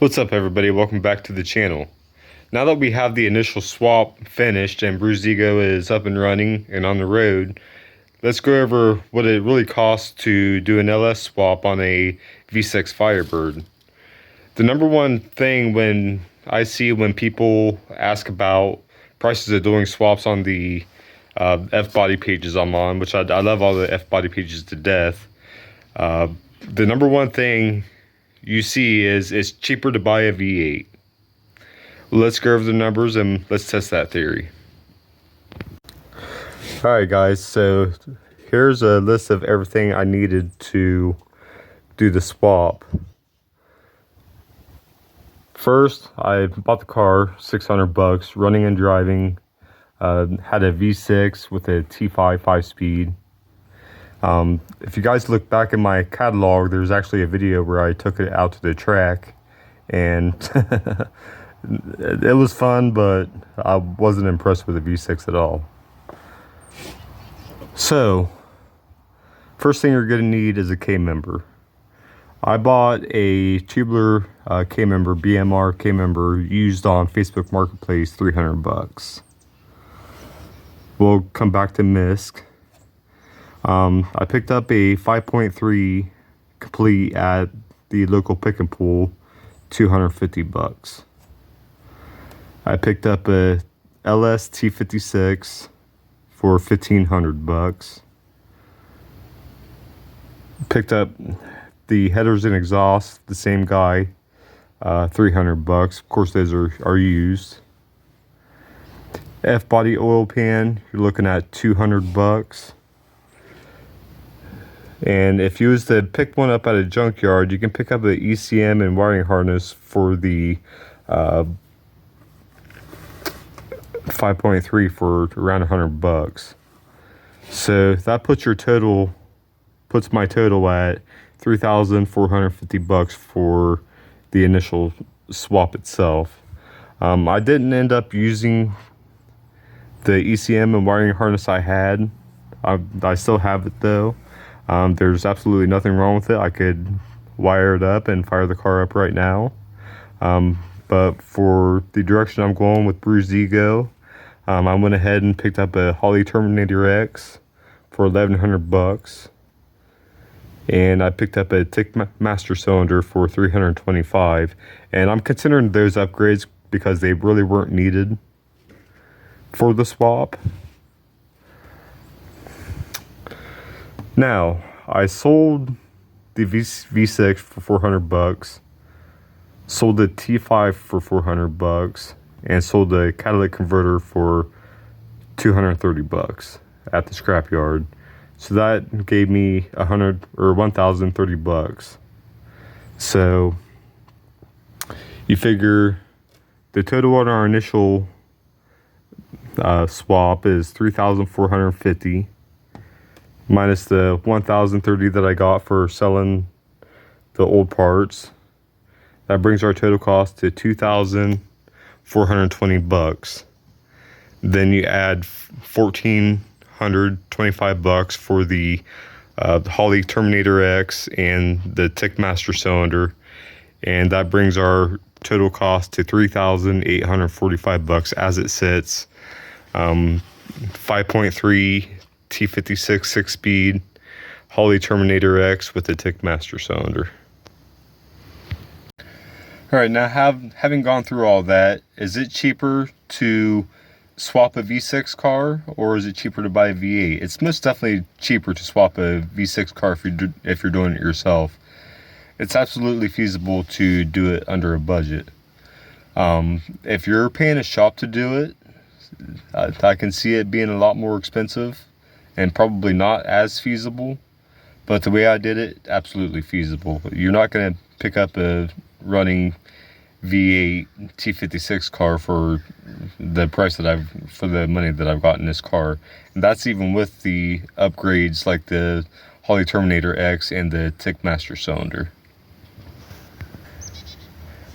What's up, everybody? Welcome back to the channel. Now that we have the initial swap finished and Bruised Ego is up and running and on the road, let's go over what it really costs to do an LS swap on a V6 Firebird. The number one thing when people ask about prices of doing swaps on the F-body pages I'm on, which I love all the F-body pages to death, the number one thing you see is it's cheaper to buy a V8. Let's go over the numbers and let's test that theory. Alright guys, so here's a list of everything I needed to do the swap. First, I bought the car, $600, running and driving. Had a V6 with a T5 5-speed. If you guys look back in my catalog, there's actually a video where I took it out to the track, and it was fun, but I wasn't impressed with the V6 at all. So, first thing you're going to need is a K-member. I bought a tubular K-member, BMR K-member, used on Facebook Marketplace, $300. We'll come back to MISC. I picked up a 5.3 complete at the local pick and pull, $250. I picked up a LS T56 for $1,500. Picked up the headers and exhaust, the same guy, $300. Of course, those are used. F-body oil pan, you're looking at $200. And if you was to pick one up at a junkyard, you can pick up the ECM and wiring harness for the 5.3 for around $100. So that puts my total at $3,450 for the initial swap itself. I didn't end up using the ECM and wiring harness I had. I still have it though. There's absolutely nothing wrong with it. I could wire it up and fire the car up right now. But for the direction I'm going with Bruised Ego, I went ahead and picked up a Holley Terminator X for $1,100. And I picked up a Tick Master cylinder for $325. And I'm considering those upgrades because they really weren't needed for the swap. Now, I sold the V6 for $400, sold the T5 for $400, and sold the catalytic converter for $230 at the scrapyard. So that gave me $1,030. So you figure the total on our initial swap is $3,450. minus the $1,030 that I got for selling the old parts. That brings our total cost to $2,420. Then you add $1,425 for the Holley Terminator X and the Tick Master cylinder, and that brings our total cost to $3,845 as it sits. 5.3 T56 6-speed Holley Terminator X with the Tick Master cylinder. Alright, now having gone through all that, is it cheaper to swap a V6 car or is it cheaper to buy a V8? It's most definitely cheaper to swap a V6 car if you're doing it yourself. It's absolutely feasible to do it under a budget. If you're paying a shop to do it, I can see it being a lot more expensive and probably not as feasible, but the way I did it, absolutely feasible. You're not going to pick up a running V8 T56 car for the price for the money that I've got in this car. And that's even with the upgrades like the Holley Terminator X and the Tick Master cylinder.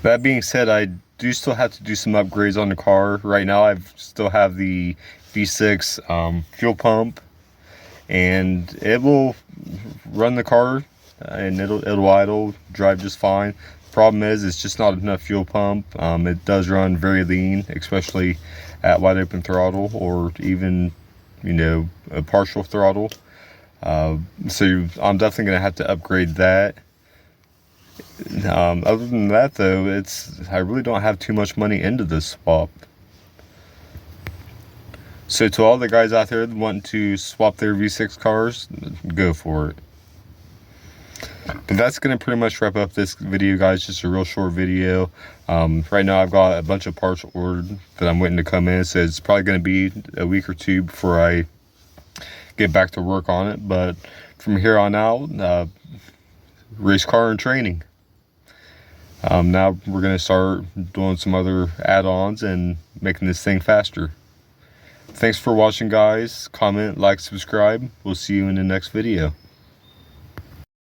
That being said, I do still have to do some upgrades on the car. Right now I still have the V6 fuel pump, and it will run the car and it'll idle, drive just fine. Problem is, it's just not enough fuel pump. It does run very lean, especially at wide open throttle, or even, you know, a partial throttle. So I'm definitely going to have to upgrade that. Other than that, though, I really don't have too much money into this swap. So to all the guys out there that want to swap their V6 cars, go for it. But that's going to pretty much wrap up this video, guys. Just a real short video. Right now I've got a bunch of parts ordered that I'm waiting to come in, so it's probably going to be a week or two before I get back to work on it. But from here on out, race car and training. Now we're going to start doing some other add-ons and making this thing faster. Thanks for watching, guys. Comment, like, subscribe. We'll see you in the next video.